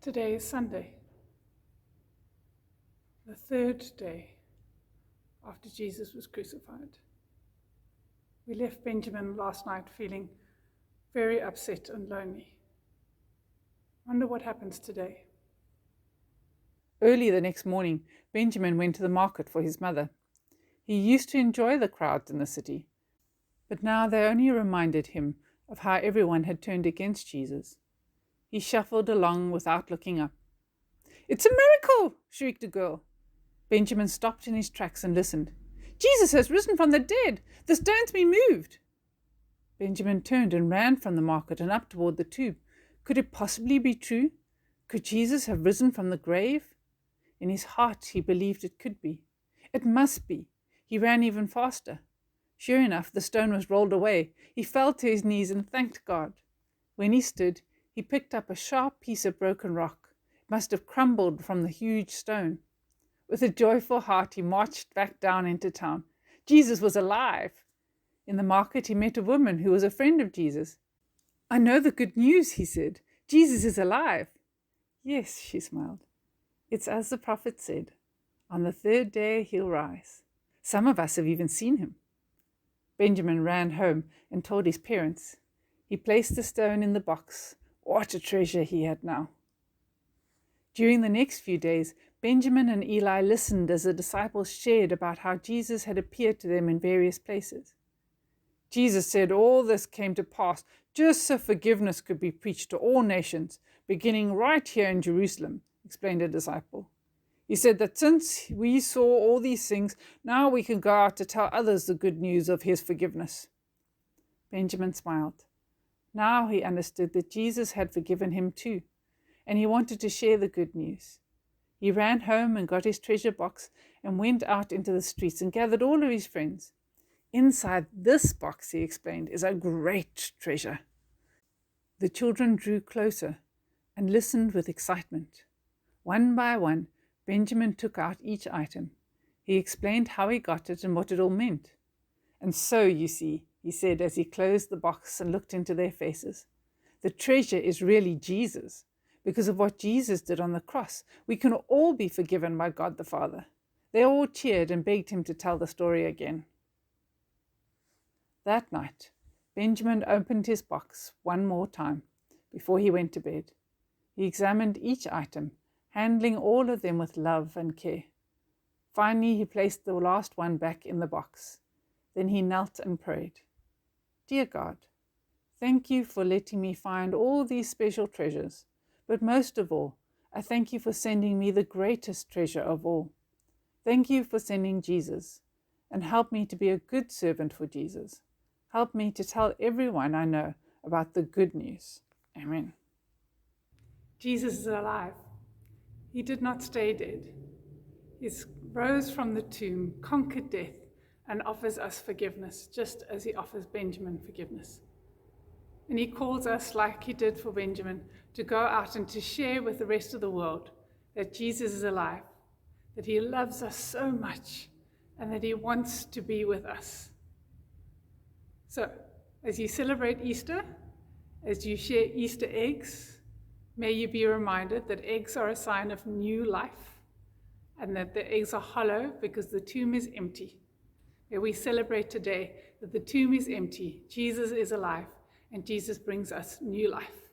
Today is Sunday, the third day after Jesus was crucified. We left Benjamin last night feeling very upset and lonely. Wonder what happens today. Early the next morning, Benjamin went to the market for his mother. He used to enjoy the crowds in the city, but now they only reminded him of how everyone had turned against Jesus. He shuffled along without looking up. "It's a miracle!" shrieked a girl. Benjamin stopped in his tracks and listened. "Jesus has risen from the dead! The stone's been moved!" Benjamin turned and ran from the market and up toward the tomb. Could it possibly be true? Could Jesus have risen from the grave? In his heart, he believed it could be. It must be. He ran even faster. Sure enough, the stone was rolled away. He fell to his knees and thanked God. When he stood, he picked up a sharp piece of broken rock. It must have crumbled from the huge stone. With a joyful heart, he marched back down into town. Jesus was alive. In the market, he met a woman who was a friend of Jesus. "I know the good news," he said. "Jesus is alive." "Yes," she smiled. "It's as the prophet said. On the third day he'll rise. Some of us have even seen him." Benjamin ran home and told his parents. He placed the stone in the box. What a treasure he had now. During the next few days, Benjamin and Eli listened as the disciples shared about how Jesus had appeared to them in various places. Jesus said all this came to pass just so forgiveness could be preached to all nations, beginning right here in Jerusalem, explained a disciple. He said that since we saw all these things, now we can go out to tell others the good news of his forgiveness. Benjamin smiled. Now he understood that Jesus had forgiven him too, and he wanted to share the good news. He ran home and got his treasure box and went out into the streets and gathered all of his friends. "Inside this box," he explained, "is a great treasure." The children drew closer and listened with excitement. One by one, Benjamin took out each item. He explained how he got it and what it all meant. "And so, you see," he said as he closed the box and looked into their faces, "the treasure is really Jesus. Because of what Jesus did on the cross, we can all be forgiven by God the Father." They all cheered and begged him to tell the story again. That night, Benjamin opened his box one more time before he went to bed. He examined each item, handling all of them with love and care. Finally, he placed the last one back in the box. Then he knelt and prayed. "Dear God, thank you for letting me find all these special treasures, but most of all, I thank you for sending me the greatest treasure of all. Thank you for sending Jesus, and help me to be a good servant for Jesus. Help me to tell everyone I know about the good news. Amen." Jesus is alive. He did not stay dead. He rose from the tomb, conquered death, and offers us forgiveness, just as he offers Benjamin forgiveness. And he calls us, like he did for Benjamin, to go out and to share with the rest of the world that Jesus is alive, that he loves us so much, and that he wants to be with us. So, as you celebrate Easter, as you share Easter eggs, may you be reminded that eggs are a sign of new life, and that the eggs are hollow because the tomb is empty. May we celebrate today that the tomb is empty, Jesus is alive, and Jesus brings us new life.